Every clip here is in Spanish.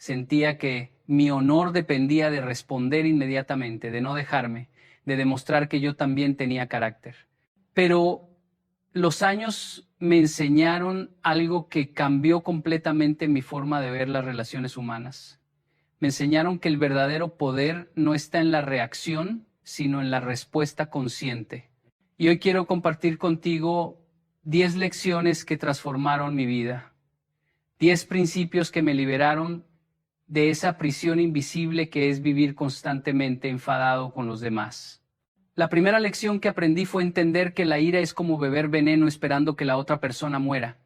Sentía que mi honor dependía de responder inmediatamente, de no dejarme, de demostrar que yo también tenía carácter. Pero los años me enseñaron algo que cambió completamente mi forma de ver las relaciones humanas. Me enseñaron que el verdadero poder no está en la reacción, sino en la respuesta consciente. Y hoy quiero compartir contigo 10 lecciones que transformaron mi vida, 10 principios que me liberaron de esa prisión invisible que es vivir constantemente enfadado con los demás. La primera lección que aprendí fue entender que la ira es como beber veneno esperando que la otra persona muera.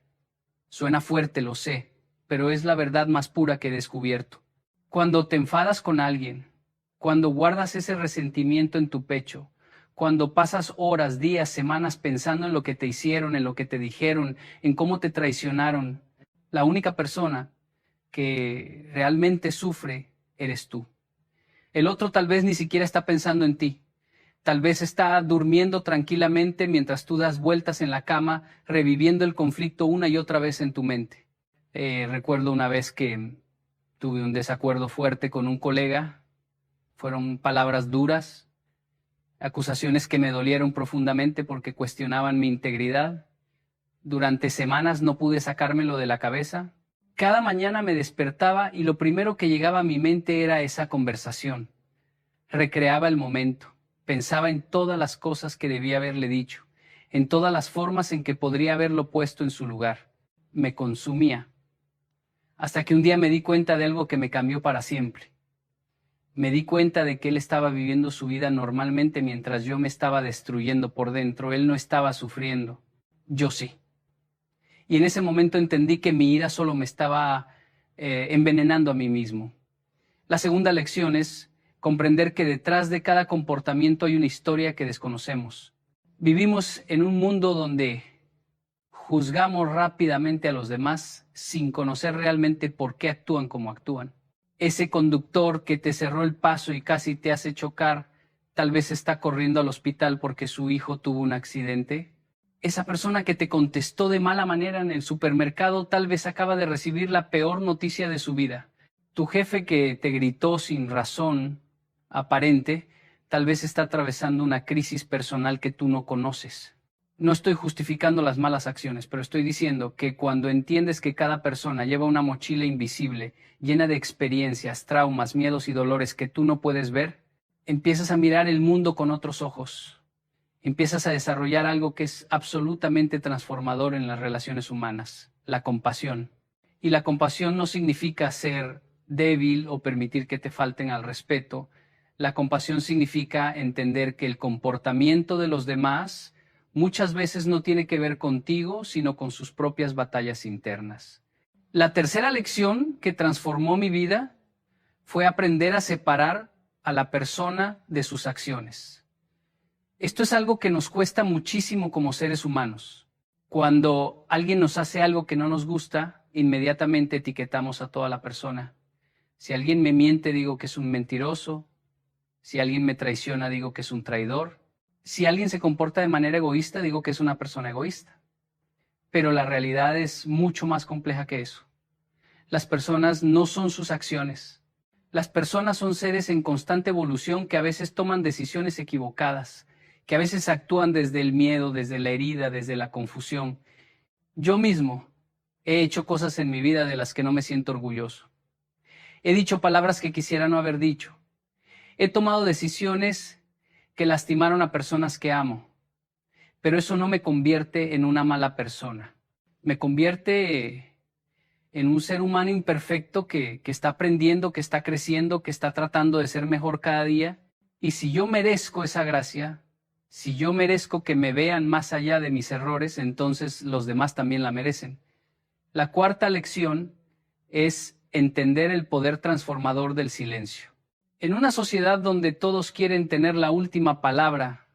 Suena fuerte, lo sé, pero es la verdad más pura que he descubierto. Cuando te enfadas con alguien, cuando guardas ese resentimiento en tu pecho, cuando pasas horas, días, semanas pensando en lo que te hicieron, en lo que te dijeron, en cómo te traicionaron, la única persona que realmente sufre eres tú. El otro tal vez ni siquiera está pensando en ti. Tal vez está durmiendo tranquilamente mientras tú das vueltas en la cama, reviviendo el conflicto una y otra vez en tu mente. Recuerdo una vez que tuve un desacuerdo fuerte con un colega. Fueron palabras duras, acusaciones que me dolieron profundamente porque cuestionaban mi integridad. Durante semanas no pude sacármelo de la cabeza. Cada mañana me despertaba y lo primero que llegaba a mi mente era esa conversación. Recreaba el momento. Pensaba en todas las cosas que debía haberle dicho, en todas las formas en que podría haberlo puesto en su lugar. Me consumía. Hasta que un día me di cuenta de algo que me cambió para siempre. Me di cuenta de que él estaba viviendo su vida normalmente mientras yo me estaba destruyendo por dentro. Él no estaba sufriendo. Yo sí. Y en ese momento entendí que mi ira solo me estaba envenenando a mí mismo. La segunda lección es comprender que detrás de cada comportamiento hay una historia que desconocemos. Vivimos en un mundo donde juzgamos rápidamente a los demás sin conocer realmente por qué actúan como actúan. Ese conductor que te cerró el paso y casi te hace chocar, tal vez está corriendo al hospital porque su hijo tuvo un accidente. Esa persona que te contestó de mala manera en el supermercado tal vez acaba de recibir la peor noticia de su vida. Tu jefe que te gritó sin razón aparente, tal vez está atravesando una crisis personal que tú no conoces. No estoy justificando las malas acciones, pero estoy diciendo que cuando entiendes que cada persona lleva una mochila invisible, llena de experiencias, traumas, miedos y dolores que tú no puedes ver, empiezas a mirar el mundo con otros ojos. Empiezas a desarrollar algo que es absolutamente transformador en las relaciones humanas, la compasión. Y la compasión no significa ser débil o permitir que te falten al respeto. La compasión significa entender que el comportamiento de los demás muchas veces no tiene que ver contigo, sino con sus propias batallas internas. La tercera lección que transformó mi vida fue aprender a separar a la persona de sus acciones. Esto es algo que nos cuesta muchísimo como seres humanos. Cuando alguien nos hace algo que no nos gusta, inmediatamente etiquetamos a toda la persona. Si alguien me miente, digo que es un mentiroso. Si alguien me traiciona, digo que es un traidor. Si alguien se comporta de manera egoísta, digo que es una persona egoísta. Pero la realidad es mucho más compleja que eso. Las personas no son sus acciones. Las personas son seres en constante evolución que a veces toman decisiones equivocadas, que a veces actúan desde el miedo, desde la herida, desde la confusión. Yo mismo he hecho cosas en mi vida de las que no me siento orgulloso. He dicho palabras que quisiera no haber dicho. He tomado decisiones que lastimaron a personas que amo. Pero eso no me convierte en una mala persona. Me convierte en un ser humano imperfecto que está aprendiendo, que está creciendo, que está tratando de ser mejor cada día. Y si yo merezco esa gracia, si yo merezco que me vean más allá de mis errores, entonces los demás también la merecen. La cuarta lección es entender el poder transformador del silencio. En una sociedad donde todos quieren tener la última palabra,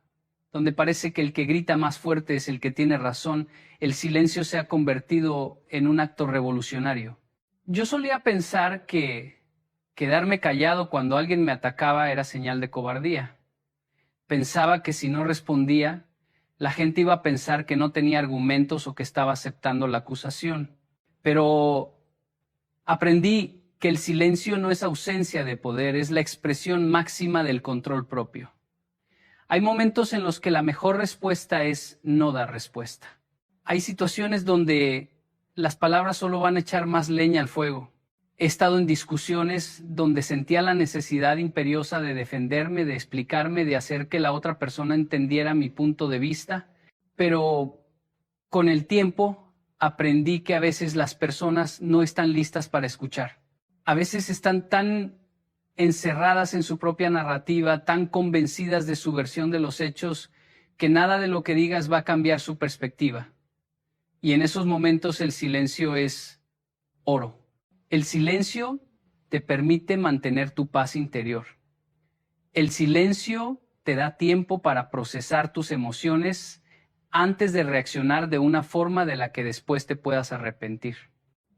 donde parece que el que grita más fuerte es el que tiene razón, el silencio se ha convertido en un acto revolucionario. Yo solía pensar que quedarme callado cuando alguien me atacaba era señal de cobardía. Pensaba que si no respondía, la gente iba a pensar que no tenía argumentos o que estaba aceptando la acusación. Pero aprendí que el silencio no es ausencia de poder, es la expresión máxima del control propio. Hay momentos en los que la mejor respuesta es no dar respuesta. Hay situaciones donde las palabras solo van a echar más leña al fuego. He estado en discusiones donde sentía la necesidad imperiosa de defenderme, de explicarme, de hacer que la otra persona entendiera mi punto de vista, pero con el tiempo aprendí que a veces las personas no están listas para escuchar. A veces están tan encerradas en su propia narrativa, tan convencidas de su versión de los hechos, que nada de lo que digas va a cambiar su perspectiva. Y en esos momentos el silencio es oro. El silencio te permite mantener tu paz interior. El silencio te da tiempo para procesar tus emociones antes de reaccionar de una forma de la que después te puedas arrepentir.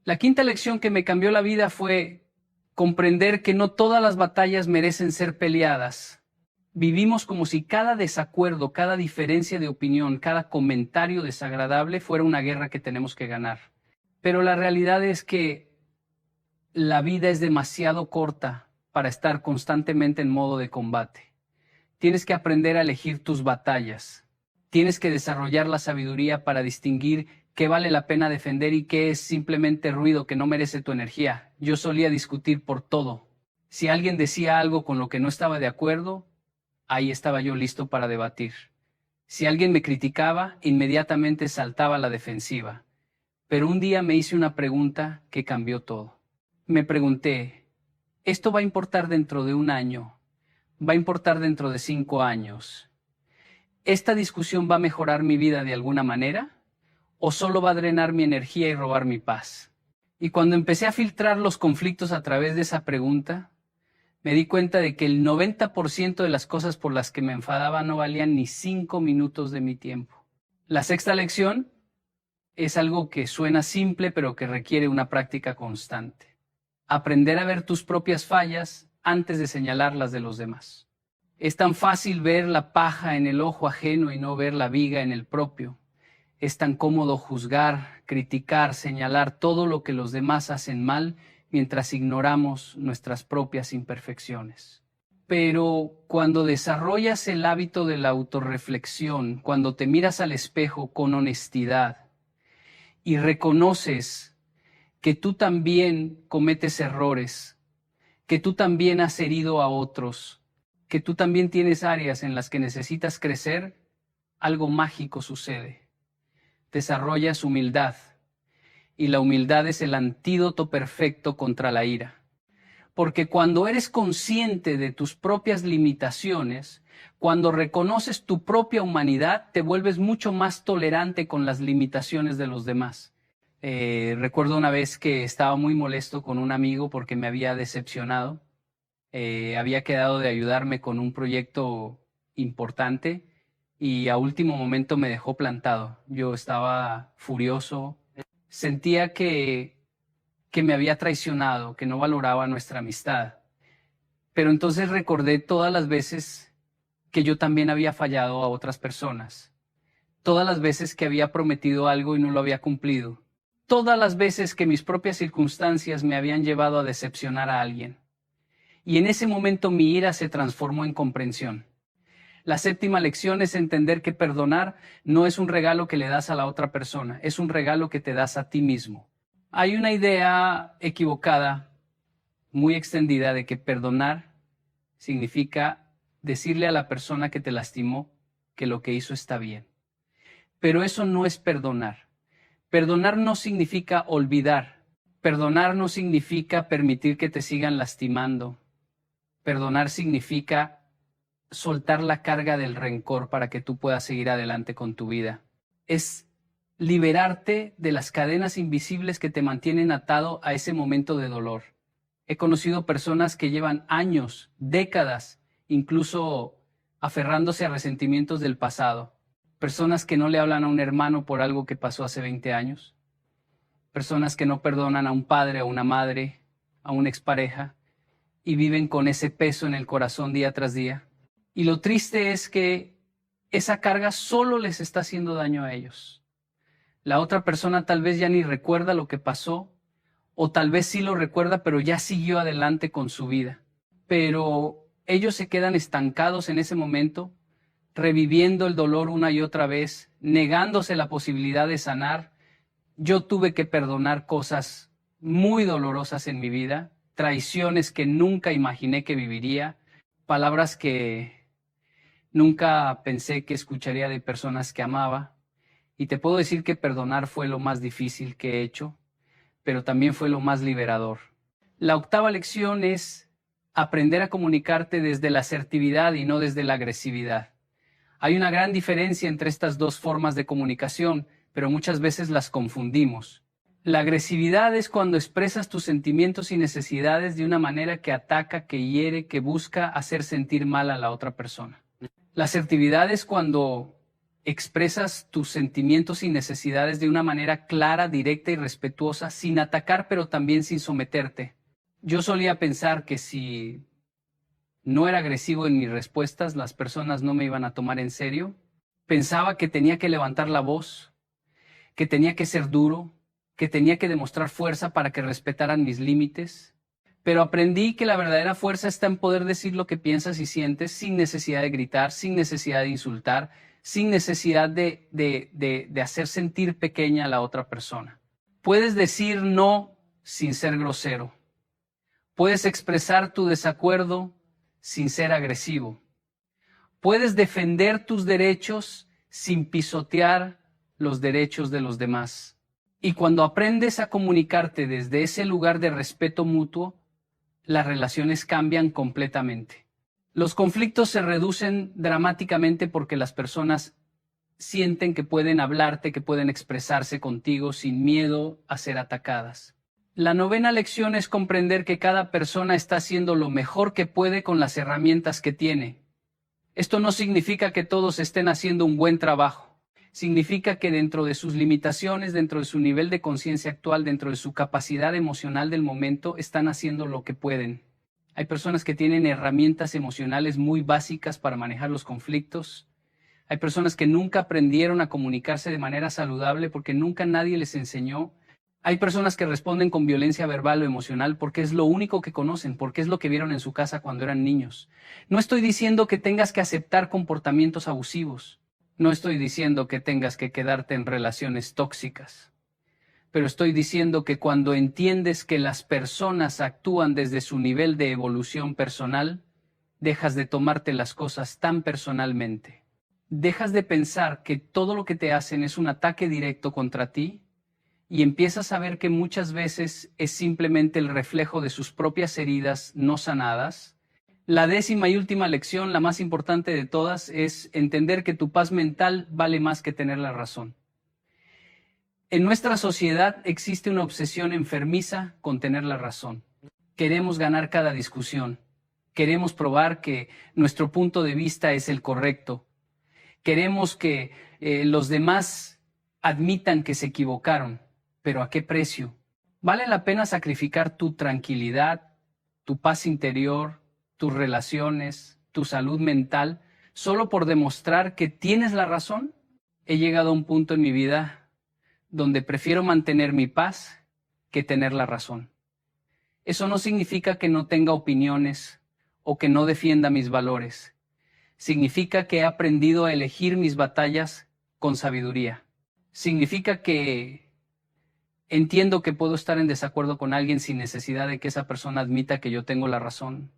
La quinta lección que me cambió la vida fue comprender que no todas las batallas merecen ser peleadas. Vivimos como si cada desacuerdo, cada diferencia de opinión, cada comentario desagradable fuera una guerra que tenemos que ganar. Pero la realidad es que la vida es demasiado corta para estar constantemente en modo de combate. Tienes que aprender a elegir tus batallas. Tienes que desarrollar la sabiduría para distinguir qué vale la pena defender y qué es simplemente ruido que no merece tu energía. Yo solía discutir por todo. Si alguien decía algo con lo que no estaba de acuerdo, ahí estaba yo listo para debatir. Si alguien me criticaba, inmediatamente saltaba a la defensiva. Pero un día me hice una pregunta que cambió todo. Me pregunté, ¿esto va a importar dentro de un año? ¿Va a importar dentro de 5 años? ¿Esta discusión va a mejorar mi vida de alguna manera? ¿O solo va a drenar mi energía y robar mi paz? Y cuando empecé a filtrar los conflictos a través de esa pregunta, me di cuenta de que el 90% de las cosas por las que me enfadaba no valían ni 5 minutos de mi tiempo. La sexta lección es algo que suena simple, pero que requiere una práctica constante. Aprender a ver tus propias fallas antes de señalar las de los demás. Es tan fácil ver la paja en el ojo ajeno y no ver la viga en el propio. Es tan cómodo juzgar, criticar, señalar todo lo que los demás hacen mal mientras ignoramos nuestras propias imperfecciones. Pero cuando desarrollas el hábito de la autorreflexión, cuando te miras al espejo con honestidad y reconoces que tú también cometes errores, que tú también has herido a otros, que tú también tienes áreas en las que necesitas crecer, algo mágico sucede. Desarrollas humildad, y la humildad es el antídoto perfecto contra la ira. Porque cuando eres consciente de tus propias limitaciones, cuando reconoces tu propia humanidad, te vuelves mucho más tolerante con las limitaciones de los demás. Recuerdo una vez que estaba muy molesto con un amigo porque me había decepcionado. Había quedado de ayudarme con un proyecto importante y a último momento me dejó plantado. Yo estaba furioso. Sentía que me había traicionado, que no valoraba nuestra amistad. Pero entonces recordé todas las veces que yo también había fallado a otras personas. Todas las veces que había prometido algo y no lo había cumplido. Todas las veces que mis propias circunstancias me habían llevado a decepcionar a alguien. Y en ese momento mi ira se transformó en comprensión. La séptima lección es entender que perdonar no es un regalo que le das a la otra persona, es un regalo que te das a ti mismo. Hay una idea equivocada, muy extendida, de que perdonar significa decirle a la persona que te lastimó que lo que hizo está bien. Pero eso no es perdonar. Perdonar no significa olvidar. Perdonar no significa permitir que te sigan lastimando. Perdonar significa soltar la carga del rencor para que tú puedas seguir adelante con tu vida. Es liberarte de las cadenas invisibles que te mantienen atado a ese momento de dolor. He conocido personas que llevan años, décadas, incluso aferrándose a resentimientos del pasado. Personas que no le hablan a un hermano por algo que pasó hace 20 años. Personas que no perdonan a un padre, a una madre, a una expareja, y viven con ese peso en el corazón día tras día. Y lo triste es que esa carga solo les está haciendo daño a ellos. La otra persona tal vez ya ni recuerda lo que pasó, o tal vez sí lo recuerda, pero ya siguió adelante con su vida. Pero ellos se quedan estancados en ese momento, reviviendo el dolor una y otra vez, negándose la posibilidad de sanar. Yo tuve que perdonar cosas muy dolorosas en mi vida, traiciones que nunca imaginé que viviría, palabras que nunca pensé que escucharía de personas que amaba. Y te puedo decir que perdonar fue lo más difícil que he hecho, pero también fue lo más liberador. La octava lección es aprender a comunicarte desde la asertividad y no desde la agresividad. Hay una gran diferencia entre estas dos formas de comunicación, pero muchas veces las confundimos. La agresividad es cuando expresas tus sentimientos y necesidades de una manera que ataca, que hiere, que busca hacer sentir mal a la otra persona. La asertividad es cuando expresas tus sentimientos y necesidades de una manera clara, directa y respetuosa, sin atacar, pero también sin someterte. Yo solía pensar que si no era agresivo en mis respuestas, las personas no me iban a tomar en serio. Pensaba que tenía que levantar la voz, que tenía que ser duro, que tenía que demostrar fuerza para que respetaran mis límites. Pero aprendí que la verdadera fuerza está en poder decir lo que piensas y sientes sin necesidad de gritar, sin necesidad de insultar, sin necesidad de hacer sentir pequeña a la otra persona. Puedes decir no sin ser grosero. Puedes expresar tu desacuerdo sin ser agresivo. Puedes defender tus derechos sin pisotear los derechos de los demás. Y cuando aprendes a comunicarte desde ese lugar de respeto mutuo, las relaciones cambian completamente. Los conflictos se reducen dramáticamente porque las personas sienten que pueden hablarte, que pueden expresarse contigo sin miedo a ser atacadas. La novena lección es comprender que cada persona está haciendo lo mejor que puede con las herramientas que tiene. Esto no significa que todos estén haciendo un buen trabajo. Significa que dentro de sus limitaciones, dentro de su nivel de conciencia actual, dentro de su capacidad emocional del momento, están haciendo lo que pueden. Hay personas que tienen herramientas emocionales muy básicas para manejar los conflictos. Hay personas que nunca aprendieron a comunicarse de manera saludable porque nunca nadie les enseñó. Hay personas que responden con violencia verbal o emocional porque es lo único que conocen, porque es lo que vieron en su casa cuando eran niños. No estoy diciendo que tengas que aceptar comportamientos abusivos. No estoy diciendo que tengas que quedarte en relaciones tóxicas, pero estoy diciendo que cuando entiendes que las personas actúan desde su nivel de evolución personal, dejas de tomarte las cosas tan personalmente. Dejas de pensar que todo lo que te hacen es un ataque directo contra ti y empiezas a ver que muchas veces es simplemente el reflejo de sus propias heridas no sanadas. La décima y última lección, la más importante de todas, es entender que tu paz mental vale más que tener la razón. En nuestra sociedad existe una obsesión enfermiza con tener la razón. Queremos ganar cada discusión. Queremos probar que nuestro punto de vista es el correcto. Queremos que los demás admitan que se equivocaron, pero ¿a qué precio? ¿Vale la pena sacrificar tu tranquilidad, tu paz interior, tus relaciones, tu salud mental, solo por demostrar que tienes la razón? He llegado a un punto en mi vida donde prefiero mantener mi paz que tener la razón. Eso no significa que no tenga opiniones o que no defienda mis valores. Significa que he aprendido a elegir mis batallas con sabiduría. Significa que entiendo que puedo estar en desacuerdo con alguien sin necesidad de que esa persona admita que yo tengo la razón.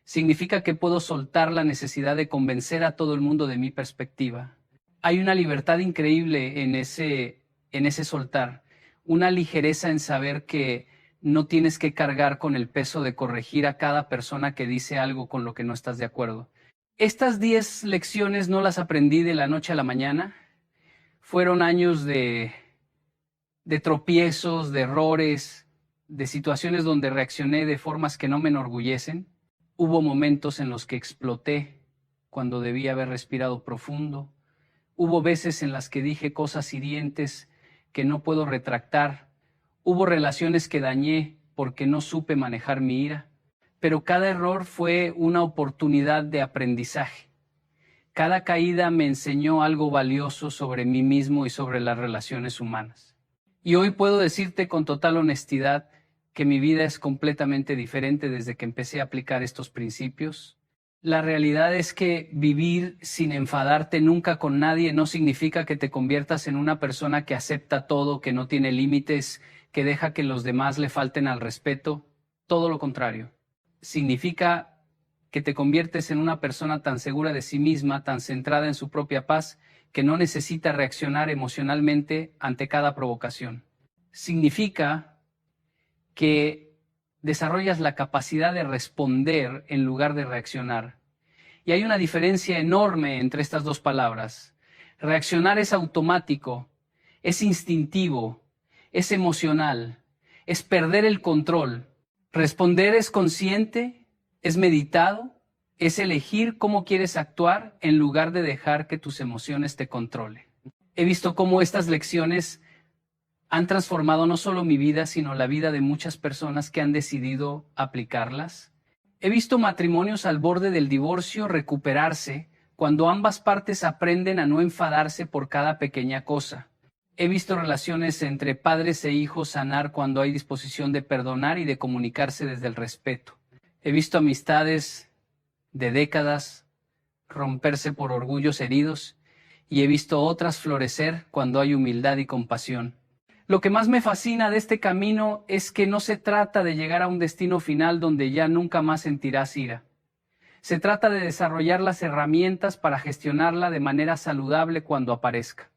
Significa que puedo soltar la necesidad de convencer a todo el mundo de mi perspectiva. Hay una libertad increíble en ese soltar, una ligereza en saber que no tienes que cargar con el peso de corregir a cada persona que dice algo con lo que no estás de acuerdo. Estas 10 lecciones no las aprendí de la noche a la mañana. Fueron años de tropiezos, de errores, de situaciones donde reaccioné de formas que no me enorgullecen. Hubo momentos en los que exploté cuando debía haber respirado profundo. Hubo veces en las que dije cosas hirientes que no puedo retractar. Hubo relaciones que dañé porque no supe manejar mi ira. Pero cada error fue una oportunidad de aprendizaje. Cada caída me enseñó algo valioso sobre mí mismo y sobre las relaciones humanas. Y hoy puedo decirte con total honestidad que mi vida es completamente diferente desde que empecé a aplicar estos principios. La realidad es que vivir sin enfadarte nunca con nadie no significa que te conviertas en una persona que acepta todo, que no tiene límites, que deja que los demás le falten al respeto. Todo lo contrario. Significa que te conviertes en una persona tan segura de sí misma, tan centrada en su propia paz, que no necesita reaccionar emocionalmente ante cada provocación. Significa que desarrollas la capacidad de responder en lugar de reaccionar. Y hay una diferencia enorme entre estas dos palabras. Reaccionar es automático, es instintivo, es emocional, es perder el control. Responder es consciente, es meditado, es elegir cómo quieres actuar en lugar de dejar que tus emociones te controlen. He visto cómo estas lecciones han transformado no solo mi vida, sino la vida de muchas personas que han decidido aplicarlas. He visto matrimonios al borde del divorcio recuperarse cuando ambas partes aprenden a no enfadarse por cada pequeña cosa. He visto relaciones entre padres e hijos sanar cuando hay disposición de perdonar y de comunicarse desde el respeto. He visto amistades de décadas romperse por orgullos heridos y he visto otras florecer cuando hay humildad y compasión. Lo que más me fascina de este camino es que no se trata de llegar a un destino final donde ya nunca más sentirás ira. Se trata de desarrollar las herramientas para gestionarla de manera saludable cuando aparezca.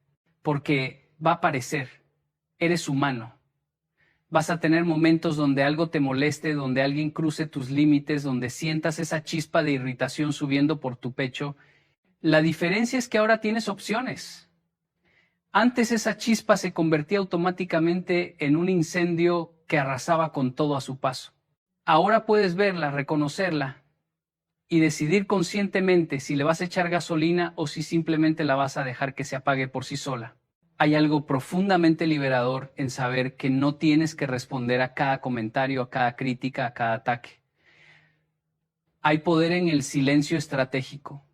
Porque va a aparecer. Eres humano. Vas a tener momentos donde algo te moleste, donde alguien cruce tus límites, donde sientas esa chispa de irritación subiendo por tu pecho. La diferencia es que ahora tienes opciones. Antes esa chispa se convertía automáticamente en un incendio que arrasaba con todo a su paso. Ahora puedes verla, reconocerla y decidir conscientemente si le vas a echar gasolina o si simplemente la vas a dejar que se apague por sí sola. Hay algo profundamente liberador en saber que no tienes que responder a cada comentario, a cada crítica, a cada ataque. Hay poder en el silencio estratégico.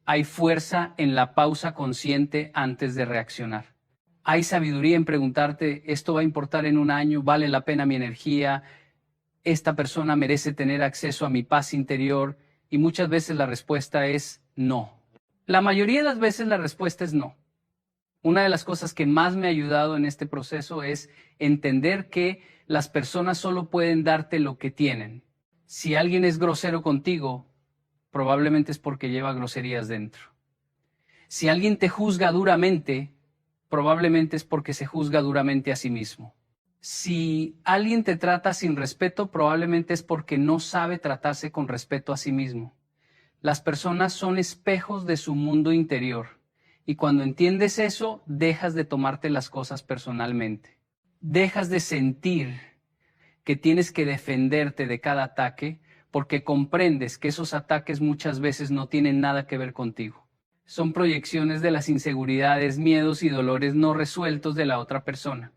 Hay fuerza en la pausa consciente antes de reaccionar. Hay sabiduría en preguntarte, ¿esto va a importar en un año? ¿Vale la pena mi energía? ¿Esta persona merece tener acceso a mi paz interior? Y muchas veces la respuesta es no. La mayoría de las veces la respuesta es no. Una de las cosas que más me ha ayudado en este proceso es entender que las personas solo pueden darte lo que tienen. Si alguien es grosero contigo, probablemente es porque lleva groserías dentro. Si alguien te juzga duramente, probablemente es porque se juzga duramente a sí mismo. Si alguien te trata sin respeto, probablemente es porque no sabe tratarse con respeto a sí mismo. Las personas son espejos de su mundo interior, y cuando entiendes eso, dejas de tomarte las cosas personalmente. Dejas de sentir que tienes que defenderte de cada ataque, porque comprendes que esos ataques muchas veces no tienen nada que ver contigo. Son proyecciones de las inseguridades, miedos y dolores no resueltos de la otra persona.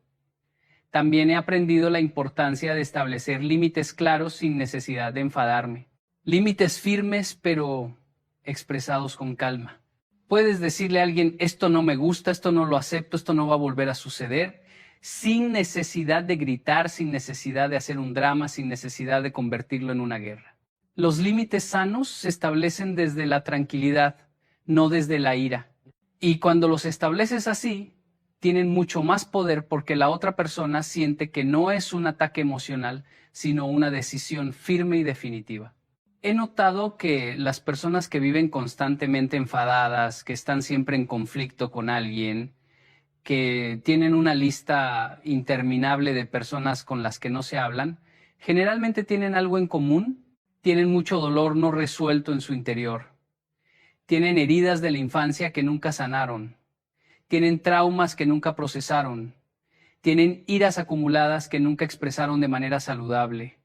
También he aprendido la importancia de establecer límites claros sin necesidad de enfadarme. Límites firmes, pero expresados con calma. Puedes decirle a alguien, esto no me gusta, esto no lo acepto, esto no va a volver a suceder, sin necesidad de gritar, sin necesidad de hacer un drama, sin necesidad de convertirlo en una guerra. Los límites sanos se establecen desde la tranquilidad, no desde la ira. Y cuando los estableces así, tienen mucho más poder porque la otra persona siente que no es un ataque emocional, sino una decisión firme y definitiva. He notado que las personas que viven constantemente enfadadas, que están siempre en conflicto con alguien, que tienen una lista interminable de personas con las que no se hablan, generalmente tienen algo en común, tienen mucho dolor no resuelto en su interior, tienen heridas de la infancia que nunca sanaron, tienen traumas que nunca procesaron, tienen iras acumuladas que nunca expresaron de manera saludable,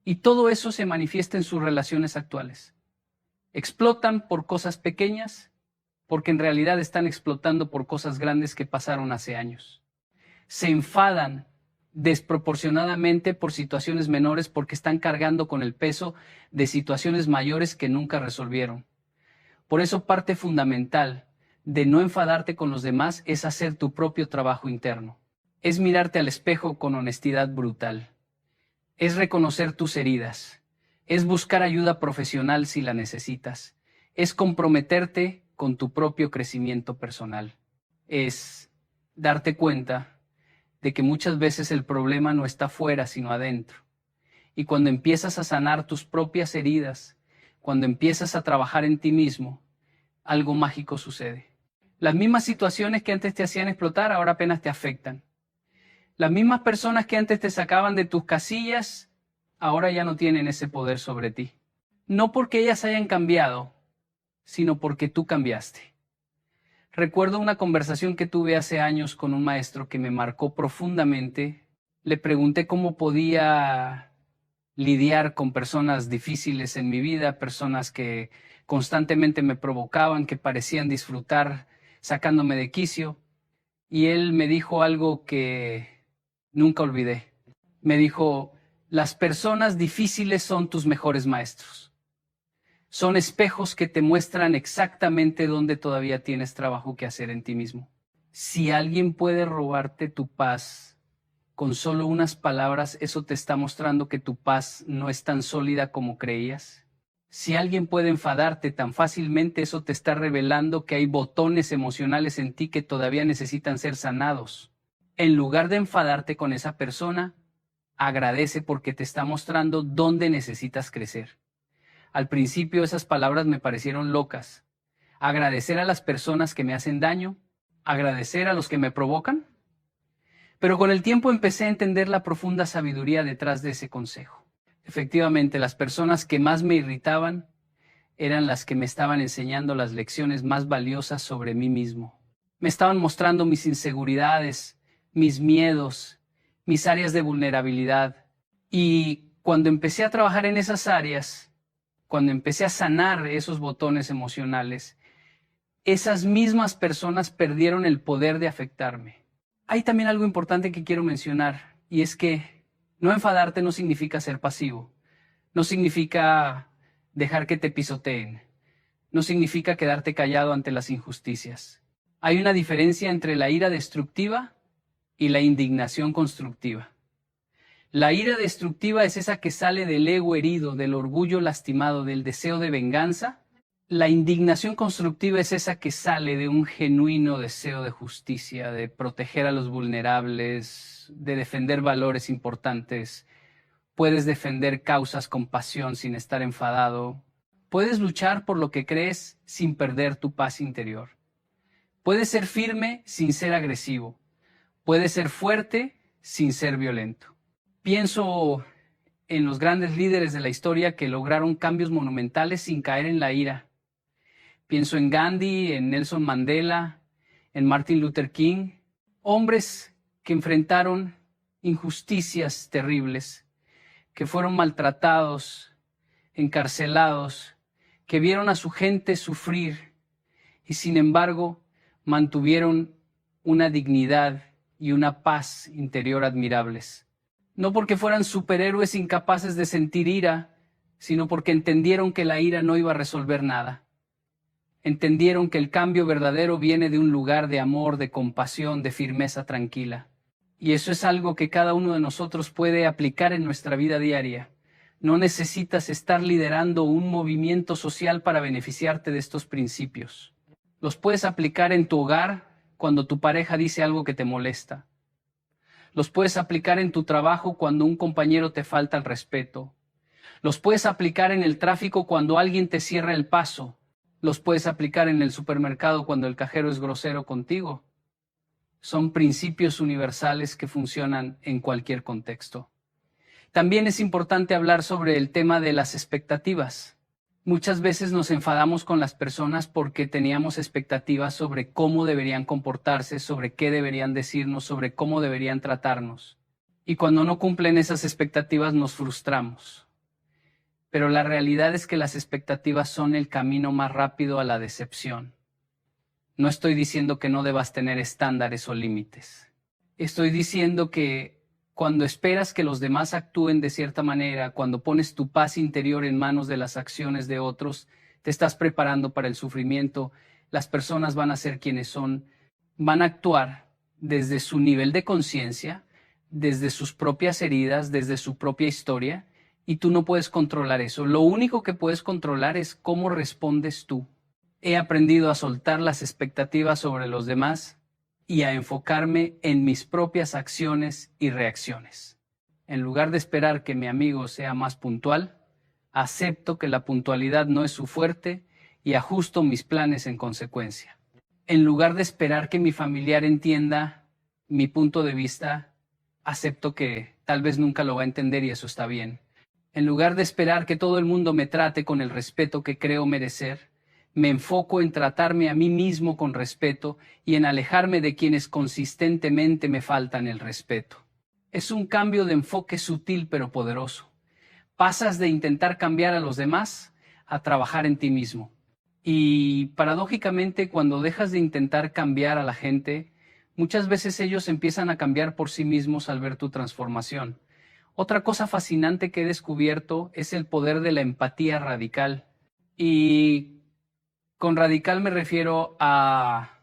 y todo eso se manifiesta en sus relaciones actuales. Explotan por cosas pequeñas, porque en realidad están explotando por cosas grandes que pasaron hace años. Se enfadan desproporcionadamente por situaciones menores porque están cargando con el peso de situaciones mayores que nunca resolvieron. Por eso parte fundamental de no enfadarte con los demás es hacer tu propio trabajo interno. Es mirarte al espejo con honestidad brutal. es reconocer tus heridas, es buscar ayuda profesional si la necesitas, es comprometerte con tu propio crecimiento personal, es darte cuenta de que muchas veces el problema no está fuera sino adentro. Y cuando empiezas a sanar tus propias heridas, cuando empiezas a trabajar en ti mismo, algo mágico sucede. Las mismas situaciones que antes te hacían explotar ahora apenas te afectan. Las mismas personas que antes te sacaban de tus casillas, ahora ya no tienen ese poder sobre ti. No porque ellas hayan cambiado, sino porque tú cambiaste. Recuerdo una conversación que tuve hace años con un maestro que me marcó profundamente. Le pregunté cómo podía lidiar con personas difíciles en mi vida, personas que constantemente me provocaban, que parecían disfrutar sacándome de quicio. Y él me dijo algo que nunca olvidé. Me dijo, las personas difíciles son tus mejores maestros. Son espejos que te muestran exactamente dónde todavía tienes trabajo que hacer en ti mismo. Si alguien puede robarte tu paz con solo unas palabras, eso te está mostrando que tu paz no es tan sólida como creías. Si alguien puede enfadarte tan fácilmente, eso te está revelando que hay botones emocionales en ti que todavía necesitan ser sanados. En lugar de enfadarte con esa persona, agradece porque te está mostrando dónde necesitas crecer. Al principio esas palabras me parecieron locas. Agradecer a las personas que me hacen daño, agradecer a los que me provocan. Pero con el tiempo empecé a entender la profunda sabiduría detrás de ese consejo. Efectivamente, las personas que más me irritaban eran las que me estaban enseñando las lecciones más valiosas sobre mí mismo. Me estaban mostrando mis inseguridades, mis miedos, mis áreas de vulnerabilidad. Y cuando empecé a trabajar en esas áreas, cuando empecé a sanar esos botones emocionales, esas mismas personas perdieron el poder de afectarme. Hay también algo importante que quiero mencionar, y es que no enfadarte no significa ser pasivo, no significa dejar que te pisoteen, no significa quedarte callado ante las injusticias. Hay una diferencia entre la ira destructiva y la indignación constructiva. La ira destructiva es esa que sale del ego herido, del orgullo lastimado, del deseo de venganza. La indignación constructiva es esa que sale de un genuino deseo de justicia, de proteger a los vulnerables, de defender valores importantes. Puedes defender causas con pasión sin estar enfadado. Puedes luchar por lo que crees sin perder tu paz interior. Puedes ser firme sin ser agresivo. Puedes ser fuerte sin ser violento. Pienso en los grandes líderes de la historia que lograron cambios monumentales sin caer en la ira. Pienso en Gandhi, en Nelson Mandela, en Martin Luther King, hombres que enfrentaron injusticias terribles, que fueron maltratados, encarcelados, que vieron a su gente sufrir y sin embargo mantuvieron una dignidad y una paz interior admirables. No porque fueran superhéroes incapaces de sentir ira, sino porque entendieron que la ira no iba a resolver nada. Entendieron que el cambio verdadero viene de un lugar de amor, de compasión, de firmeza tranquila. Y eso es algo que cada uno de nosotros puede aplicar en nuestra vida diaria. No necesitas estar liderando un movimiento social para beneficiarte de estos principios. Los puedes aplicar en tu hogar cuando tu pareja dice algo que te molesta. Los puedes aplicar en tu trabajo cuando un compañero te falta el respeto. Los puedes aplicar en el tráfico cuando alguien te cierra el paso. Los puedes aplicar en el supermercado cuando el cajero es grosero contigo. Son principios universales que funcionan en cualquier contexto. También es importante hablar sobre el tema de las expectativas. Muchas veces nos enfadamos con las personas porque teníamos expectativas sobre cómo deberían comportarse, sobre qué deberían decirnos, sobre cómo deberían tratarnos. Y cuando no cumplen esas expectativas nos frustramos. Pero la realidad es que las expectativas son el camino más rápido a la decepción. No estoy diciendo que no debas tener estándares o límites. Estoy diciendo que cuando esperas que los demás actúen de cierta manera, cuando pones tu paz interior en manos de las acciones de otros, te estás preparando para el sufrimiento. Las personas van a ser quienes son, van a actuar desde su nivel de conciencia, desde sus propias heridas, desde su propia historia, y tú no puedes controlar eso. Lo único que puedes controlar es cómo respondes tú. He aprendido a soltar las expectativas sobre los demás y a enfocarme en mis propias acciones y reacciones. En lugar de esperar que mi amigo sea más puntual, acepto que la puntualidad no es su fuerte y ajusto mis planes en consecuencia. En lugar de esperar que mi familiar entienda mi punto de vista, acepto que tal vez nunca lo va a entender y eso está bien. En lugar de esperar que todo el mundo me trate con el respeto que creo merecer, me enfoco en tratarme a mí mismo con respeto y en alejarme de quienes consistentemente me faltan el respeto. Es un cambio de enfoque sutil pero poderoso. Pasas de intentar cambiar a los demás a trabajar en ti mismo. Y paradójicamente, cuando dejas de intentar cambiar a la gente, muchas veces ellos empiezan a cambiar por sí mismos al ver tu transformación. Otra cosa fascinante que he descubierto es el poder de la empatía radical. Y con radical me refiero a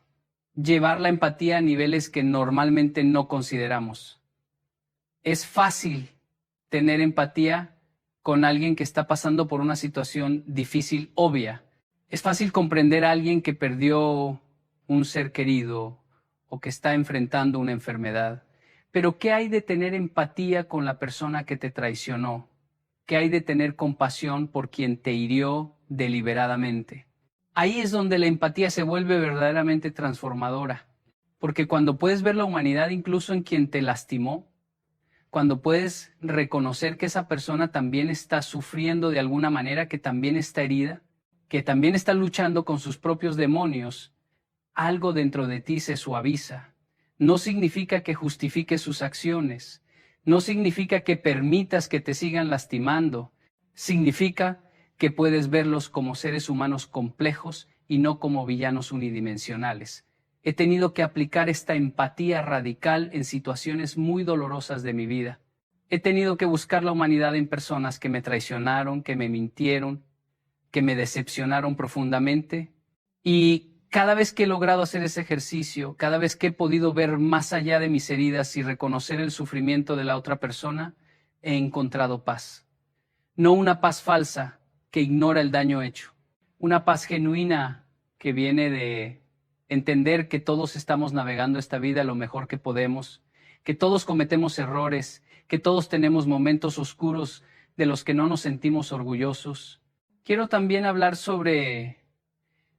llevar la empatía a niveles que normalmente no consideramos. Es fácil tener empatía con alguien que está pasando por una situación difícil, obvia. Es fácil comprender a alguien que perdió un ser querido o que está enfrentando una enfermedad. Pero ¿qué hay de tener empatía con la persona que te traicionó? ¿Qué hay de tener compasión por quien te hirió deliberadamente? Ahí es donde la empatía se vuelve verdaderamente transformadora, porque cuando puedes ver la humanidad incluso en quien te lastimó, cuando puedes reconocer que esa persona también está sufriendo de alguna manera, que también está herida, que también está luchando con sus propios demonios, algo dentro de ti se suaviza. No significa que justifiques sus acciones, no significa que permitas que te sigan lastimando, significa que puedes verlos como seres humanos complejos y no como villanos unidimensionales. He tenido que aplicar esta empatía radical en situaciones muy dolorosas de mi vida. He tenido que buscar la humanidad en personas que me traicionaron, que me mintieron, que me decepcionaron profundamente. Y cada vez que he logrado hacer ese ejercicio, cada vez que he podido ver más allá de mis heridas y reconocer el sufrimiento de la otra persona, he encontrado paz. No una paz falsa que ignora el daño hecho. Una paz genuina que viene de entender que todos estamos navegando esta vida lo mejor que podemos, que todos cometemos errores, que todos tenemos momentos oscuros de los que no nos sentimos orgullosos. Quiero también hablar sobre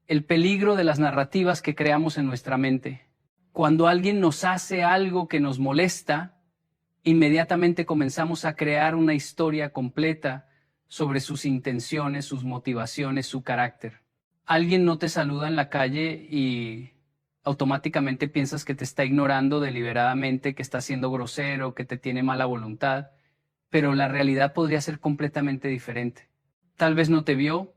el peligro de las narrativas que creamos en nuestra mente. Cuando alguien nos hace algo que nos molesta, inmediatamente comenzamos a crear una historia completa sobre sus intenciones, sus motivaciones, su carácter. Alguien no te saluda en la calle y automáticamente piensas que te está ignorando deliberadamente, que está siendo grosero, que te tiene mala voluntad, pero la realidad podría ser completamente diferente. Tal vez no te vio,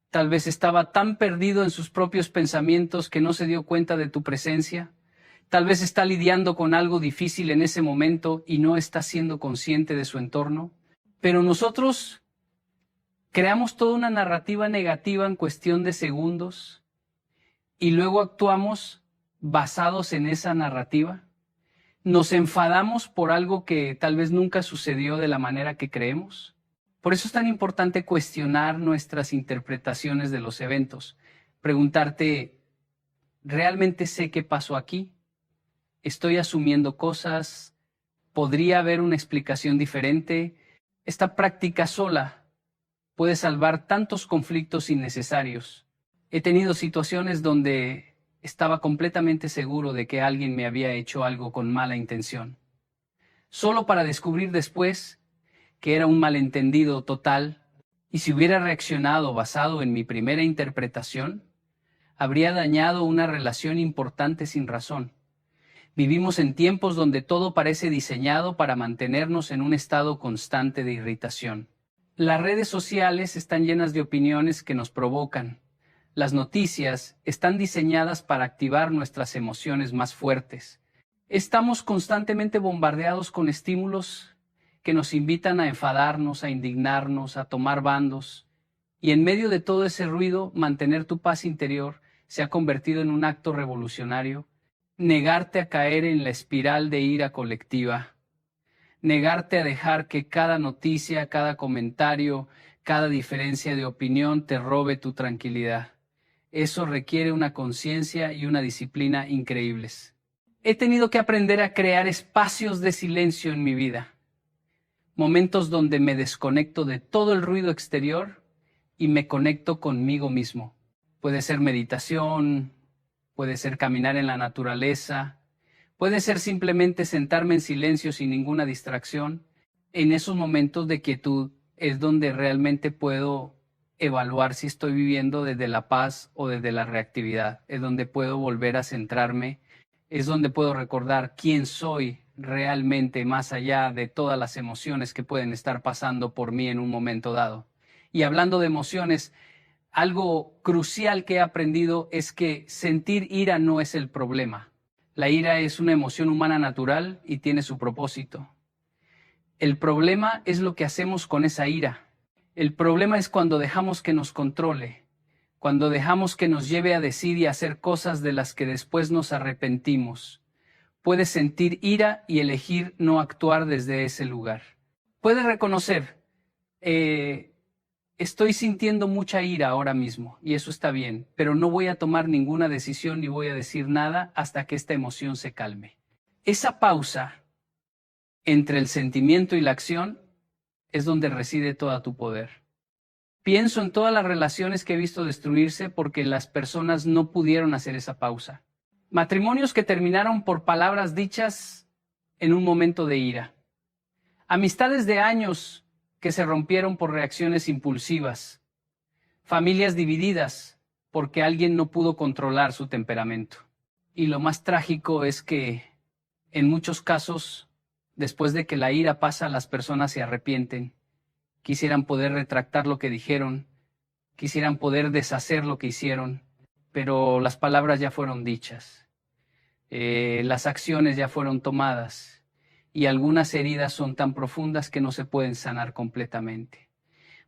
tal vez estaba tan perdido en sus propios pensamientos que no se dio cuenta de tu presencia. Tal vez está lidiando con algo difícil en ese momento y no está siendo consciente de su entorno. Pero nosotros creamos toda una narrativa negativa en cuestión de segundos y luego actuamos basados en esa narrativa. Nos enfadamos por algo que tal vez nunca sucedió de la manera que creemos. Por eso es tan importante cuestionar nuestras interpretaciones de los eventos. Preguntarte, ¿realmente sé qué pasó aquí? ¿Estoy asumiendo cosas? ¿Podría haber una explicación diferente? Esta práctica sola puede salvar tantos conflictos innecesarios. He tenido situaciones donde estaba completamente seguro de que alguien me había hecho algo con mala intención, solo para descubrir después que era un malentendido total, y si hubiera reaccionado basado en mi primera interpretación, habría dañado una relación importante sin razón. Vivimos en tiempos donde todo parece diseñado para mantenernos en un estado constante de irritación. Las redes sociales están llenas de opiniones que nos provocan. Las noticias están diseñadas para activar nuestras emociones más fuertes. Estamos constantemente bombardeados con estímulos que nos invitan a enfadarnos, a indignarnos, a tomar bandos. Y en medio de todo ese ruido, mantener tu paz interior se ha convertido en un acto revolucionario negarte a caer en la espiral de ira colectiva, negarte a dejar que cada noticia, cada comentario, cada diferencia de opinión te robe tu tranquilidad. Eso requiere una conciencia y una disciplina increíbles. He tenido que aprender a crear espacios de silencio en mi vida, momentos donde me desconecto de todo el ruido exterior y me conecto conmigo mismo. Puede ser meditación, puede ser caminar en la naturaleza, puede ser simplemente sentarme en silencio sin ninguna distracción. En esos momentos de quietud es donde realmente puedo evaluar si estoy viviendo desde la paz o desde la reactividad. Es donde puedo volver a centrarme, es donde puedo recordar quién soy realmente más allá de todas las emociones que pueden estar pasando por mí en un momento dado. Y hablando de emociones, algo crucial que he aprendido es que sentir ira no es el problema. La ira es una emoción humana natural y tiene su propósito. El problema es lo que hacemos con esa ira. El problema es cuando dejamos que nos controle, cuando dejamos que nos lleve a decir y a hacer cosas de las que después nos arrepentimos. Puedes sentir ira y elegir no actuar desde ese lugar. Puedes reconocer, estoy sintiendo mucha ira ahora mismo y eso está bien, pero no voy a tomar ninguna decisión ni voy a decir nada hasta que esta emoción se calme. Esa pausa entre el sentimiento y la acción es donde reside todo tu poder. Pienso en todas las relaciones que he visto destruirse porque las personas no pudieron hacer esa pausa. Matrimonios que terminaron por palabras dichas en un momento de ira. Amistades de años que se rompieron por reacciones impulsivas. Familias divididas porque alguien no pudo controlar su temperamento. Y lo más trágico es que, en muchos casos, después de que la ira pasa, las personas se arrepienten. Quisieran poder retractar lo que dijeron, quisieran poder deshacer lo que hicieron, pero las palabras ya fueron dichas, las acciones ya fueron tomadas y algunas heridas son tan profundas que no se pueden sanar completamente.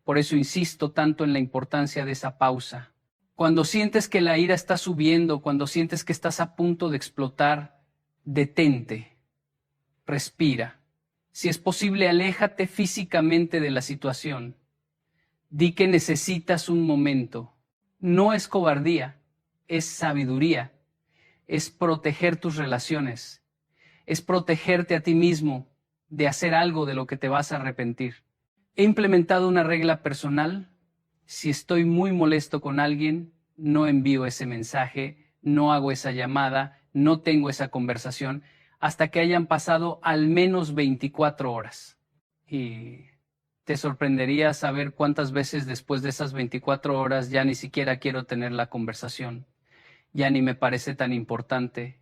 Por eso insisto tanto en la importancia de esa pausa. Cuando sientes que la ira está subiendo, cuando sientes que estás a punto de explotar, detente, respira. Si es posible, aléjate físicamente de la situación. Di que necesitas un momento. No es cobardía, es sabiduría. Es proteger tus relaciones. Es protegerte a ti mismo de hacer algo de lo que te vas a arrepentir. He implementado una regla personal. Si estoy muy molesto con alguien, no envío ese mensaje, no hago esa llamada, no tengo esa conversación, hasta que hayan pasado al menos 24 horas. Y te sorprendería saber cuántas veces después de esas 24 horas ya ni siquiera quiero tener la conversación. Ya ni me parece tan importante,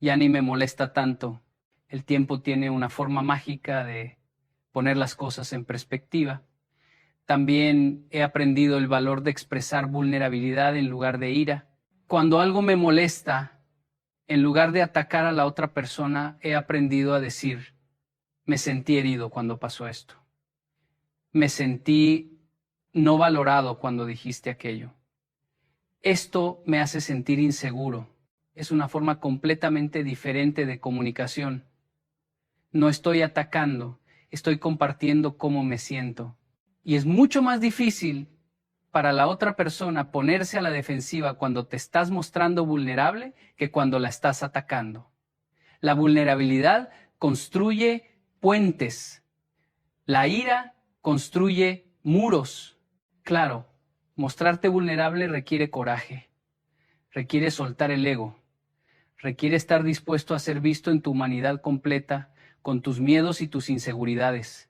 ya ni me molesta tanto. El tiempo tiene una forma mágica de poner las cosas en perspectiva. También he aprendido el valor de expresar vulnerabilidad en lugar de ira. Cuando algo me molesta, en lugar de atacar a la otra persona, he aprendido a decir, me sentí herido cuando pasó esto. Me sentí no valorado cuando dijiste aquello. Esto me hace sentir inseguro. Es una forma completamente diferente de comunicación. No estoy atacando, estoy compartiendo cómo me siento. Y es mucho más difícil para la otra persona ponerse a la defensiva cuando te estás mostrando vulnerable que cuando la estás atacando. La vulnerabilidad construye puentes. La ira construye muros. Claro, mostrarte vulnerable requiere coraje, requiere soltar el ego, requiere estar dispuesto a ser visto en tu humanidad completa, con tus miedos y tus inseguridades.